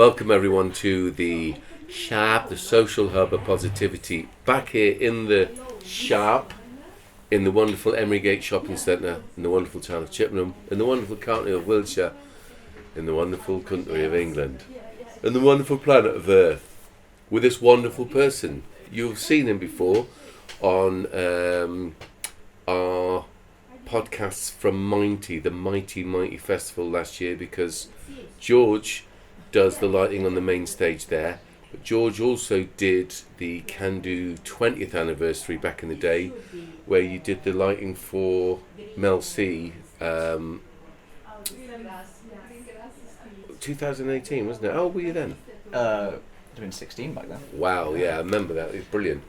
Welcome everyone to the S.H.O.P, the social hub of positivity, back here in the S.H.O.P, in the wonderful Emery Gate shopping centre, in the wonderful town of Chippenham, in the wonderful county of Wiltshire, in the wonderful country of England, in the wonderful planet of Earth, with this wonderful person. You've seen him before on our podcasts from the Mighty Festival last year, because George does the lighting on the main stage there, but George also did the Can Do 20th anniversary back in the day, where you did the lighting for Mel C. 2018, wasn't it? How old were you then? I'd have been 16 back then. Wow, yeah, I remember that. It was brilliant.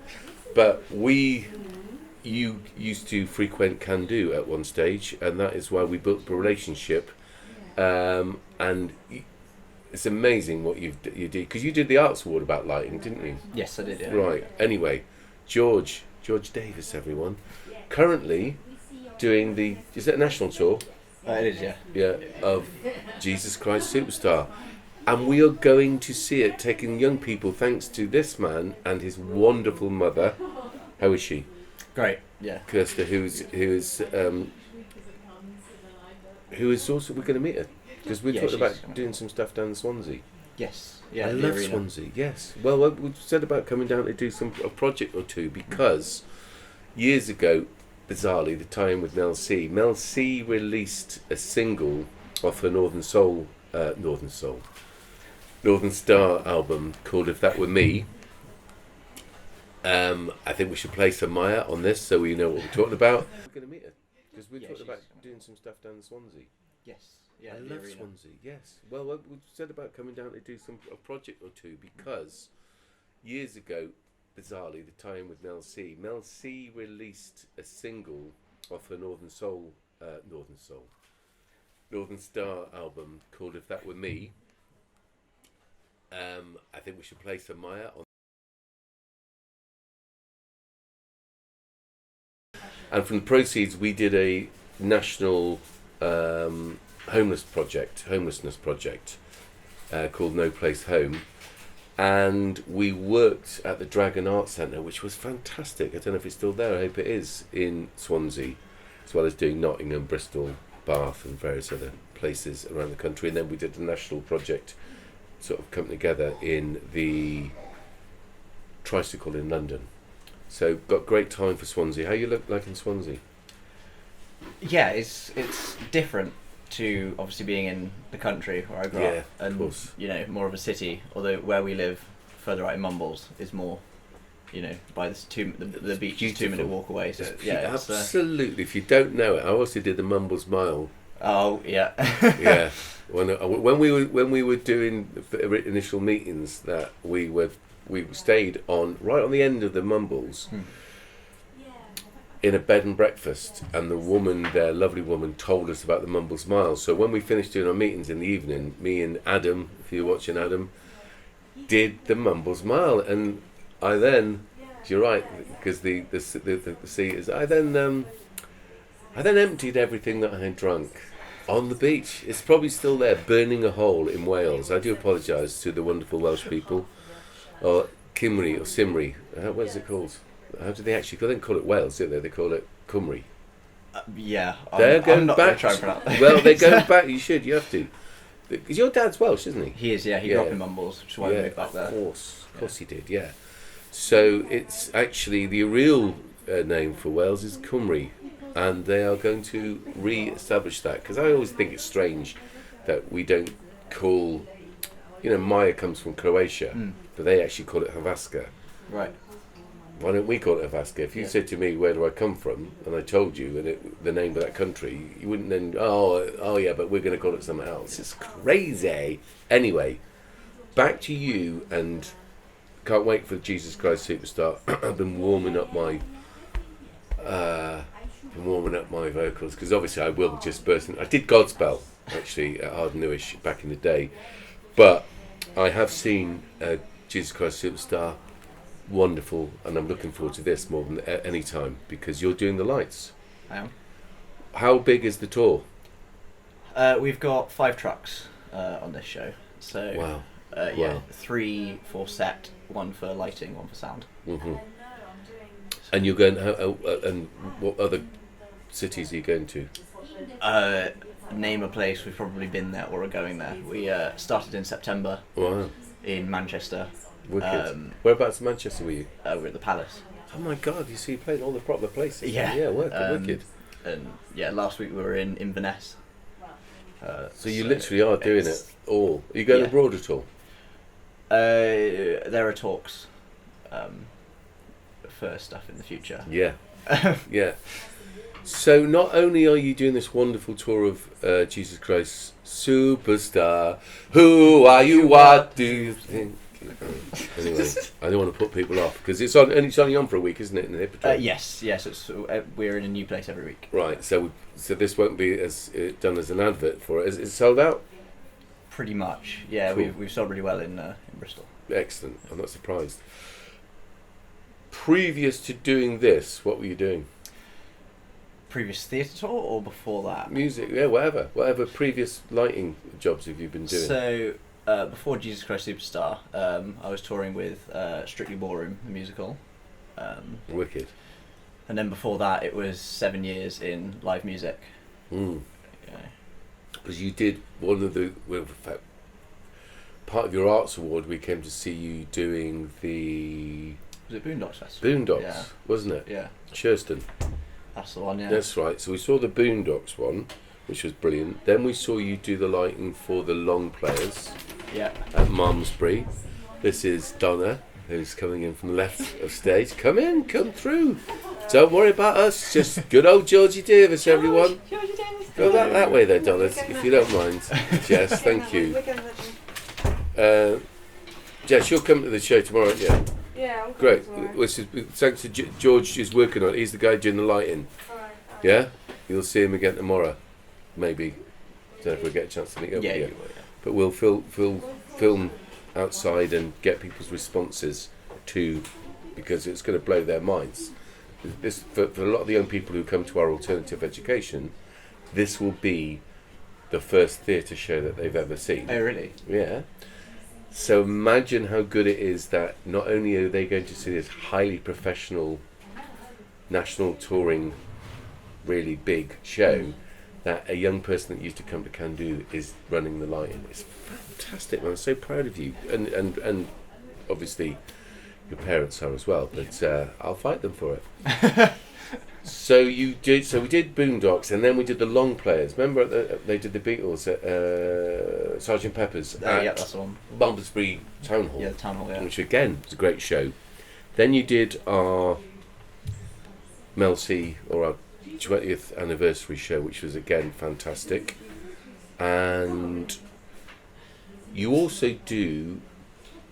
But you used to frequent Can Do at one stage, and that is why we built a relationship. And it's amazing what you did, because you did the Arts Award about lighting, didn't you? Yes, I did, yeah. Right. Anyway, George Davies, everyone, currently doing is it a national tour? It is, yeah. Yeah, of Jesus Christ Superstar. And we are going to see it, taking young people, thanks to this man and his wonderful mother. How is she? Great, yeah. Krista, who is also, we're going to meet her, because we're talking about doing some stuff down in Swansea. Yes, yeah. I love Swansea, yes. Well, we said about coming down to do a project or two, because years ago, bizarrely, the time with Mel C released a single off her Northern Star album called If That Were Me. I think we should play some Maya on this so we know what we're talking about. We're going to meet her, because we're talking about doing some stuff down in Swansea. Yes, yeah. I love Swansea, yes. Well, we said about coming down to do a project or two, because years ago, bizarrely, the time with Mel C released a single off her Northern Star album called If That Were Me. I think we should play some Maya on. And from the proceeds, we did a national homelessness project called No Place Home. And we worked at the Dragon Arts Centre, which was fantastic. I don't know if it's still there. I hope it is, in Swansea, as well as doing Nottingham, Bristol, Bath, and various other places around the country. And then we did a national project, sort of come together in the Tricycle in London. So got great time for Swansea. How you look like in Swansea? Yeah, it's different to obviously being in the country where I grew up, and of course. More of a city. Although where we live, further out in Mumbles, is more, by the beach is 2-minute walk away. So yeah, absolutely. If you don't know it, I also did the Mumbles Mile. Oh yeah. Yeah. When we were doing the initial meetings, that we stayed right on the end of the Mumbles. In a bed and breakfast, and the woman there, lovely woman, told us about the Mumbles Mile. So when we finished doing our meetings in the evening, me and Adam, if you're watching Adam, did the Mumbles Mile, and I then, you're right, because the sea is. I then emptied everything that I had drunk on the beach. It's probably still there, burning a hole in Wales. I do apologise to the wonderful Welsh people, or Cymru or Simri. What is it called? How do they actually? They don't call it Wales, do they? They call it Cymru. Yeah, they're going not back. Try and pronounce that. Well, they're going back. You should. You have to. Because your dad's Welsh, isn't he? He is. Yeah, he grew up in Mumbles, which is why we moved back there. Of course, he did. Yeah. So it's actually the real name for Wales is Cymru, and they are going to re-establish that, because I always think it's strange that we don't call. Maya comes from Croatia, but they actually call it Hrvatska. Right. Why don't we call it Hrvatska? If you said to me, where do I come from, and I told you the name of that country, you wouldn't then, oh yeah, but we're going to call it something else. It's crazy. Anyway, back to you, and can't wait for Jesus Christ Superstar. I've been warming up my vocals, because obviously I will just burst in. I did Godspell, actually, at Hard Newish back in the day, but I have seen Jesus Christ Superstar. Wonderful, and I'm looking forward to this more than any time, because you're doing the lights. I am. How big is the tour? We've got 5 trucks on this show. So wow. Yeah, Wow. 3 for set, 1 for lighting, 1 for sound. Hmm. And you're going, and what other cities are you going to? Name a place, we've probably been there or are going there. We started in September Wow, in Manchester. wicked. Whereabouts in Manchester were you? We're at the Palace. Oh my God, you see, you played all the proper places. Yeah. Yeah, wicked. And yeah, last week we were in Inverness. So you literally are doing it all. Are you going Yeah. abroad at all? There are talks for stuff in the future. Yeah, yeah. So not only are you doing this wonderful tour of Jesus Christ Superstar, who are you? What do you think? Anyway, I don't want to put people off because it's on, and it's only on for a week, isn't it? In the Hippodrome? Yes. It's, we're in a new place every week. Right. So this won't be as done as an advert for it. Is it sold out? Pretty much. Yeah, Cool. we've sold really well in Bristol. Excellent. I'm not surprised. Previous to doing this, what were you doing? Previous theatre tour or before that? Music, yeah, whatever previous lighting jobs have you been doing? So before Jesus Christ Superstar, I was touring with Strictly Ballroom, the musical. Wicked. And then before that, it was 7 years in live music. Mm. Yeah. Because you did one of the, well, in fact, part of your arts award, we came to see you doing the Was it Boondocks Festival? Boondocks, Yeah. wasn't it? Yeah, Churston. that's the one. Yeah. That's right. So we saw the Boondocks one, which was brilliant. Then we saw you do the lighting for the Long Players Yeah. at Malmesbury. This is Donna, who's coming in from the left of stage. Come in, come through. Don't worry about us. Just good old Georgie Davies, everyone. Go that way there, Donna, if you don't mind. Jess, thank you. Jess, you'll come to the show tomorrow, won't you? Yeah, I'm Great. tomorrow. Which is thanks to George is working on it. He's the guy doing the lighting. Alright. Yeah? You'll see him again tomorrow. Maybe. Don't know if we'll get a chance to meet up Yeah, with you you. will, yeah. But we'll film outside and get people's responses to, because it's going to blow their minds. This for a lot of the young people who come to our alternative education, this will be the first theatre show that they've ever seen. Oh, really? Yeah. So imagine how good it is that not only are they going to see this highly professional national touring, really big show, that a young person that used to come to Candu is running the lighting. It's fantastic, man. I'm so proud of you. And obviously your parents are as well, but I'll fight them for it. So we did Boondocks, and then we did the Long Players. Remember they did the Beatles at Sgt. Pepper's Yeah, at that's the one. Malmesbury Town Hall, Yeah, the Town Hall, yeah. which again was a great show. Then you did our Mel C, or our 20th anniversary show, which was again fantastic. And you also do,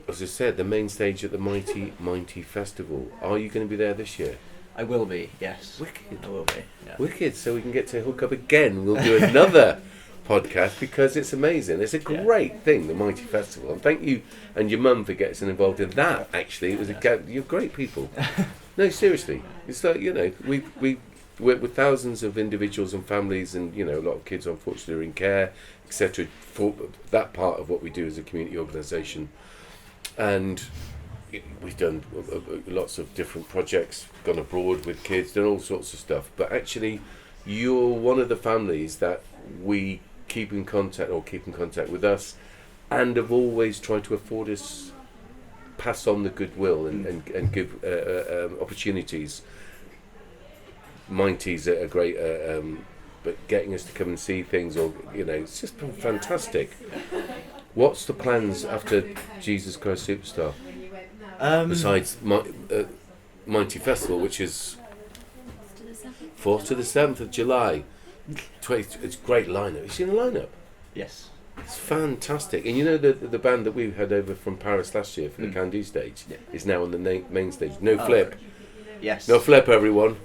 as I said, the main stage at the Mighty Festival. Are you going to be there this year? I will be, yes. Wicked. I will be, yeah. Wicked. So we can get to hook up again. We'll do another podcast because it's amazing. It's a great thing, the Mighty Festival. And thank you and your mum for getting involved in that. Actually, it was you're great people. No, seriously. It's like, you know, we work with thousands of individuals and families, and you know, a lot of kids unfortunately are in care, etc. For that part of what we do as a community organisation, and we've done lots of different projects, gone abroad with kids, done all sorts of stuff. But actually, you're one of the families that we keep in contact with us, and have always tried to afford us, pass on the goodwill and give opportunities. Mighty's a great, but getting us to come and see things, or you know, it's just been fantastic. What's the plans after Jesus Christ Superstar? Besides Mighty Festival, which is 4th to the 7th of July. It's a great lineup. You seen the lineup? Yes. It's fantastic. And you know the band that we had over from Paris last year for the Candu stage is now on the main stage. No Flip. Yes. No Flip, everyone.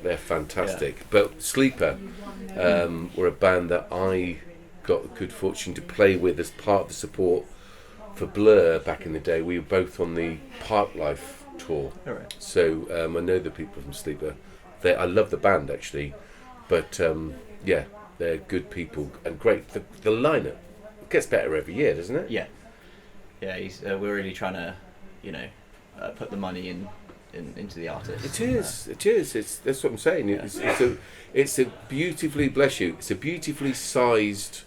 They're fantastic. Yeah. But Sleeper were a band that I got the good fortune to play with as part of the support for Blur back in the day. We were both on the Park Life tour. All right. So I know the people from Sleeper. I love the band actually, but yeah, they're good people and great. The lineup gets better every year, doesn't it? Yeah. Yeah, we're really trying to, put the money into the artists. It is. That's what I'm saying. Yeah. It's a beautifully, bless you. It's a beautifully sized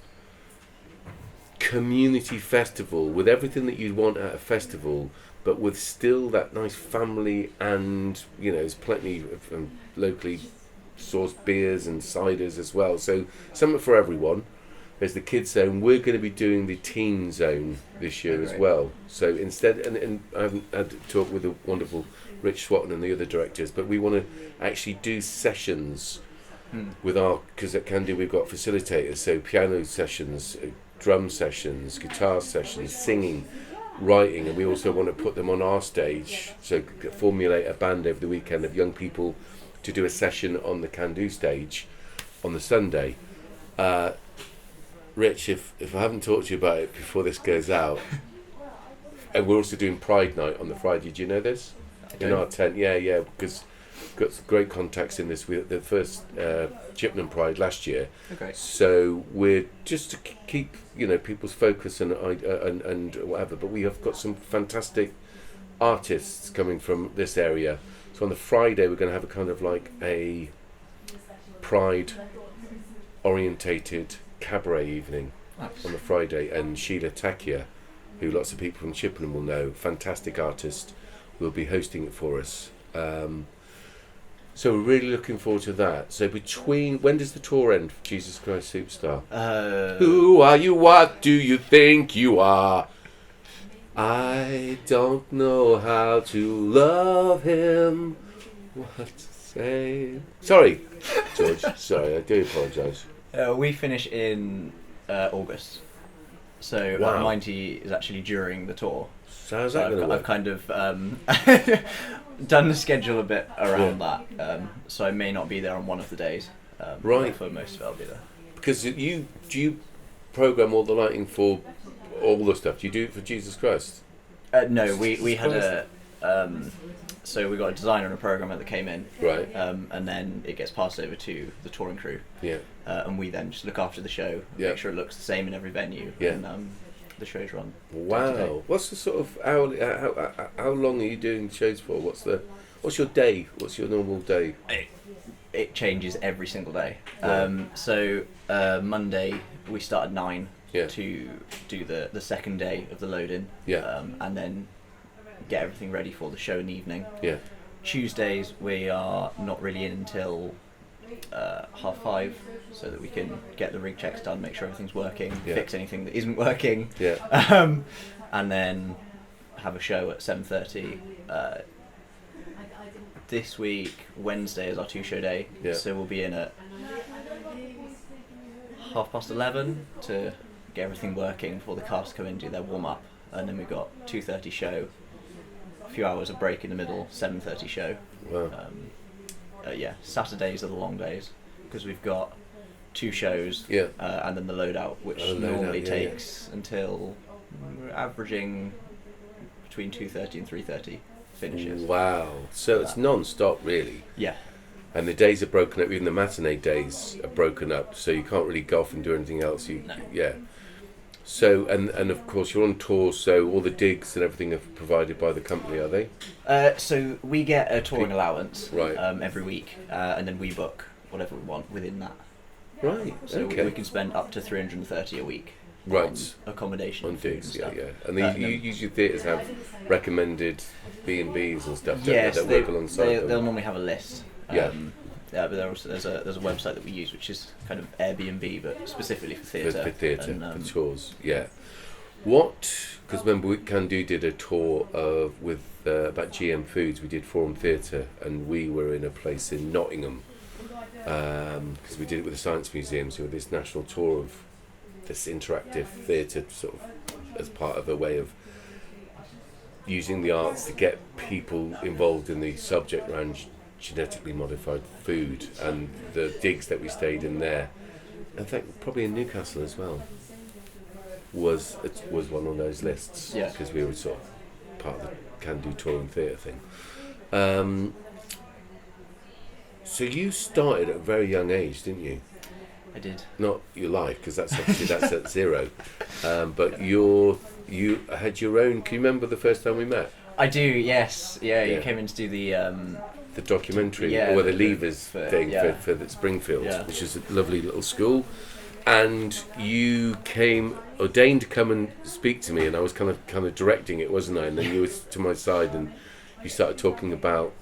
community festival with everything that you'd want at a festival, but with still that nice family, and there's plenty of locally sourced beers and ciders as well. So something for everyone. There's the kids zone. We're going to be doing the teen zone this year as well. So instead, and I haven't had to talk with the wonderful Rich Swatton and the other directors, but we want to actually do sessions with because at Can Do we've got facilitators, so piano sessions, drum sessions, guitar sessions, singing, writing, and we also want to put them on our stage, so formulate a band over the weekend of young people to do a session on the Can Do stage on the Sunday. Rich, if I haven't talked to you about it before this goes out, and we're also doing Pride Night on the Friday. Do you know this? In our tent, yeah, because we've got some great contacts in this. We had the first Chippenham Pride last year, so we're just to keep people's focus and whatever. But we have got some fantastic artists coming from this area. So on the Friday, we're going to have a kind of like a Pride orientated cabaret evening on the Friday, and Sheila Takia, who lots of people from Chippenham will know, fantastic artist, will be hosting it for us. So we're really looking forward to that. So when does the tour end for Jesus Christ Superstar? Who are you? What do you think you are? I don't know how to love him. What to say? Sorry, George. Sorry, I do apologise. We finish in August, so 90 is actually during the tour. So how's that going to work? I've kind of done the schedule a bit around that, so I may not be there on one of the days. Right. For most of it, I'll be there. Because do you program all the lighting for all the stuff? Do you do it for Jesus Christ? No, we had a. So we got a designer and a programmer that came in, right, and then it gets passed over to the touring crew. Yeah. And we then just look after the show, make sure it looks the same in every venue. Yeah. And the shows run. Wow. What's the sort of hourly? How long are you doing shows for? What's your day? What's your normal day? It changes every single day. Right. So Monday we start at 9 Yeah. to do the second day of the load-in. Yeah. And then get everything ready for the show in the evening. Yeah. Tuesdays we are not really in until 5:30, so that we can get the rig checks done, make sure everything's working, fix anything that isn't working. Yeah. And then have a show at 7:30. This week, Wednesday is our 2-show day, so we'll be in at 11:30 to get everything working before the cast come in, do their warm-up, and then we've got 2:30 show, a few hours of break in the middle, 7:30 show. Wow. Saturdays are the long days because we've got 2 shows, and then the loadout, which normally takes until we're averaging between 2:30 and 3:30 finishes. Wow. So it's non-stop, really. Yeah. And the days are broken up. Even the matinee days are broken up, so you can't really go off and do anything else. No. Yeah. So and of course you're on tour, so all the digs and everything are provided by the company, are they? So we get a touring allowance right. Every week, and then we book whatever we want within that. Right. So okay. we can spend up to 330 a week. Right. On accommodation. On food digs, and stuff. yeah. And usually theatres have recommended B&Bs and stuff, don't yes, they work alongside them? They'll normally have a list. Yeah. But there's a website that we use which is kind of Airbnb, but specifically for theatre. For theatre, for tours, yeah. Because remember, we did a tour with about GM Foods. We did Forum Theatre, and we were in a place in Nottingham because we did it with the Science Museum. So this national tour of this interactive theatre, sort of as part of a way of using the arts to get people involved in the subject around genetically modified food, and the digs that we stayed in there, in fact probably in Newcastle as well, was one on those lists, because we were sort of part of the Can Do touring theatre thing. So you started at a very young age, didn't you? I did. Not your life, because that's obviously that's at 0. But you had your own. Can you remember the first time we met? I do. Yes. Yeah. You came in to do the documentary, yeah, or the Levers thing yeah. for the Springfield, Yeah. which is a lovely little school. And you came, ordained to come and speak to me, and I was kind of directing it, wasn't I? And then you were to my side, and you started talking about.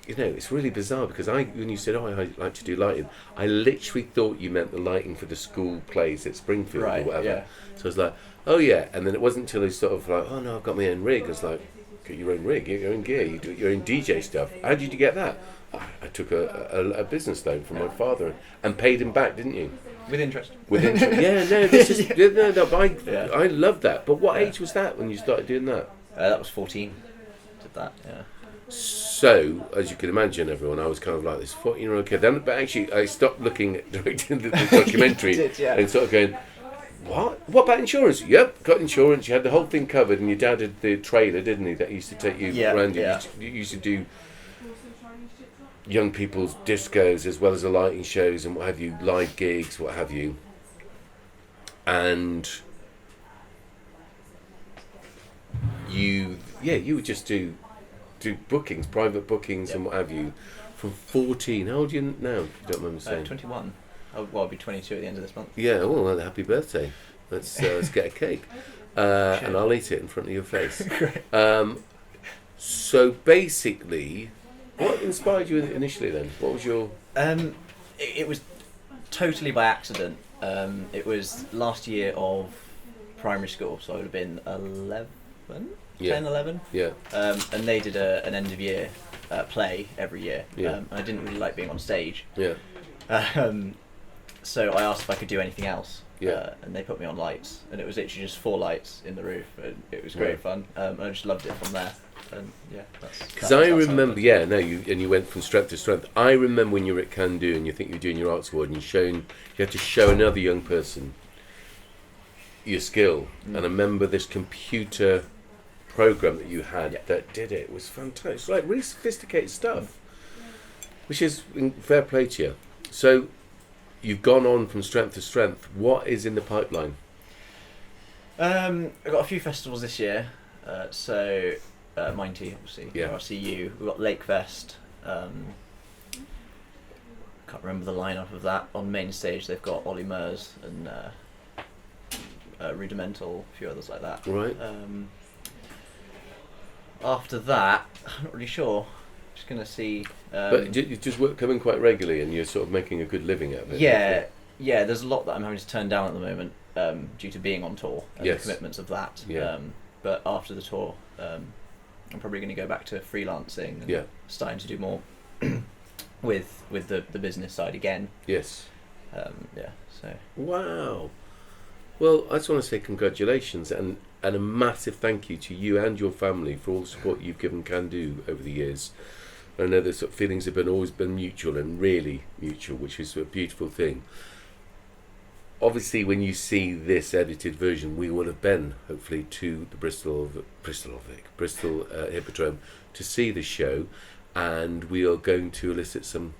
You know, it's really bizarre because when you said, I like to do lighting, I literally thought you meant the lighting for the school plays at Springfield or whatever. Yeah. So I was like, oh yeah, and then it wasn't until he sort of like, oh no, I've got my own rig. I was like, get your own rig, get your own gear, you do your own DJ stuff. How did you get that? I took a business loan from my father and paid him back, didn't you? With interest. With interest. Yeah, no, this is I love that. But what age was that when you started doing that? That was 14. Did that, yeah. So, as you can imagine, everyone, I was kind of like this 14-year-old kid. Then, but actually, I stopped looking at directing the documentary and sort of going, what? What about insurance? Yep, got insurance. You had the whole thing covered, and your dad had the trailer, didn't he? That used to take you around. Yeah. You used to do young people's discos as well as the lighting shows and what have you, live gigs, what have you. And you would just do bookings, private bookings and what have you, from 14. How old are you now, if you don't remember saying? 21. I'll be 22 at the end of this month. Yeah, well, happy birthday. Let's get a cake. And I'll eat it in front of your face. So basically, what inspired you initially then? What was your... It was totally by accident. It was last year of primary school, so I would have been 11? 10, 11. Yeah. And they did an end of year play every year. Yeah. And I didn't really like being on stage. Yeah. So I asked if I could do anything else. Yeah. And they put me on lights, and it was literally just 4 lights in the roof, and it was great fun. And I just loved it from there. And yeah, because I remember, you went from strength to strength. I remember when you were at Candu and you think you were doing your arts award, and you had to show another young person your skill. And I remember this computer program that you had that did it. It was fantastic. It's like really sophisticated stuff, which is fair play to you. So you've gone on from strength to strength. What is in the pipeline? I've got a few festivals this year. Minety, obviously. Yeah. RCU. We've got Lakefest. Can't remember the lineup of that. On main stage, they've got Ollie Murs and Rudimental, a few others like that. Right. After that, I'm not really sure. Just gonna see. But you just come in quite regularly, and you're sort of making a good living out of it. Yeah. There's a lot that I'm having to turn down at the moment due to being on tour and the commitments of that. Yeah. But after the tour, I'm probably going to go back to freelancing and starting to do more with the business side again. Yes. So. Wow. Well, I just want to say congratulations and a massive thank you to you and your family for all the support you've given Candu over the years. I know the sort of feelings have always been mutual and really mutual, which is a beautiful thing. Obviously, when you see this edited version, we will have been, hopefully, to the Bristol Hippodrome to see the show, and we are going to elicit some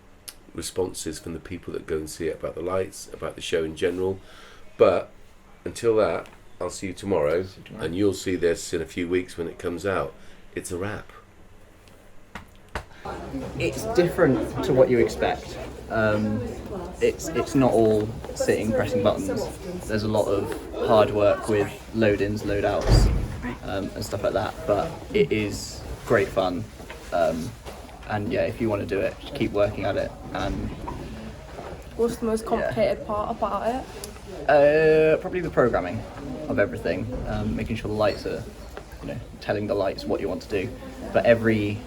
responses from the people that go and see it about the lights, about the show in general. But until that, I'll see you tomorrow, and you'll see this in a few weeks when it comes out. It's a wrap. It's different to what you expect. It's not all sitting pressing buttons. There's a lot of hard work with load-ins, load-outs, and stuff like that. But it is great fun. And if you want to do it, just keep working at it. And what's the most complicated part about it? Probably the programming of everything, making sure the lights are, telling the lights what you want to do. But every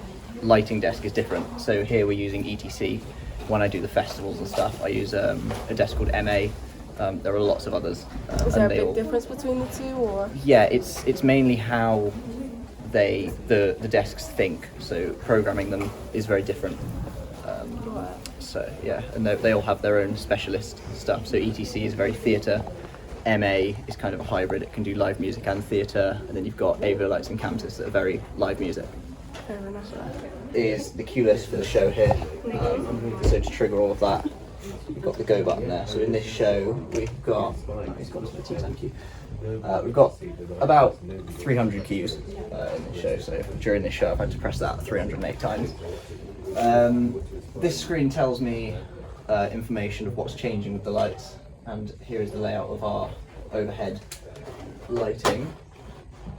lighting desk is different. So here we're using ETC. When I do the festivals and stuff, I use a desk called MA. There are lots of others. Is there a big difference between the two, or? Yeah, it's mainly how the desks think. So programming them is very different. So and they all have their own specialist stuff. So ETC is very theatre. MA is kind of a hybrid. It can do live music and theatre. And then you've got AVO lights and Camtus that are very live music. Fair enough. Is the cue list for the show here. So to trigger all of that we've got the go button there. So in this show, we've got, it's gone to the tea, thank you. We've got about 300 cues in this show, so during this show I've had to press that 308 times. This screen tells me information of what's changing with the lights, and here is the layout of our overhead lighting.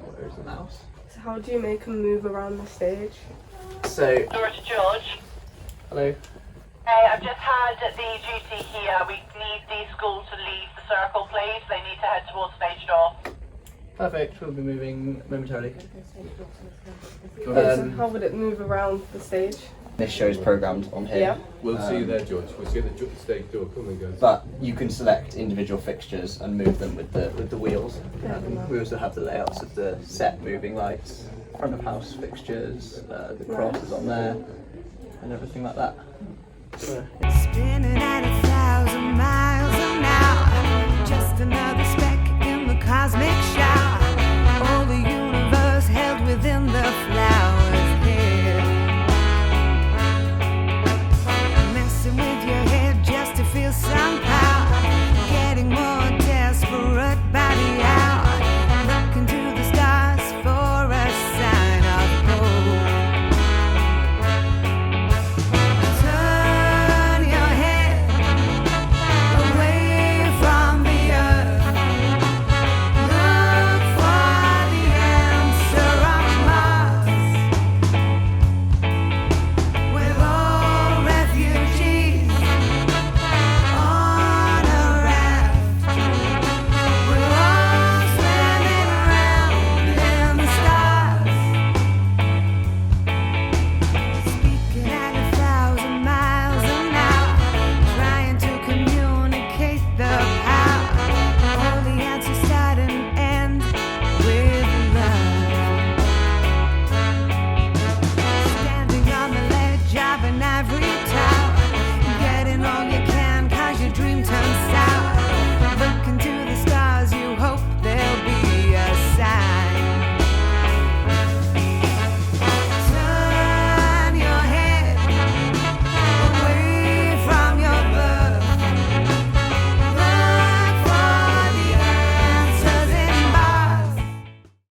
Where is the mouse? So how do you make them move around the stage? So, George. hello. Hey, I've just had the duty here. We need the school to leave the circle, please. They need to head towards stage door. Perfect, we'll be moving momentarily. So how would it move around the stage? This show's programmed on here. Yeah. We'll see you there, George. We'll see you at the stage door. Come on, guys. But you can select individual fixtures and move them with the wheels. We also have the layouts of the set moving lights, front of house fixtures, the crosses on there, and everything like that. So, Spinning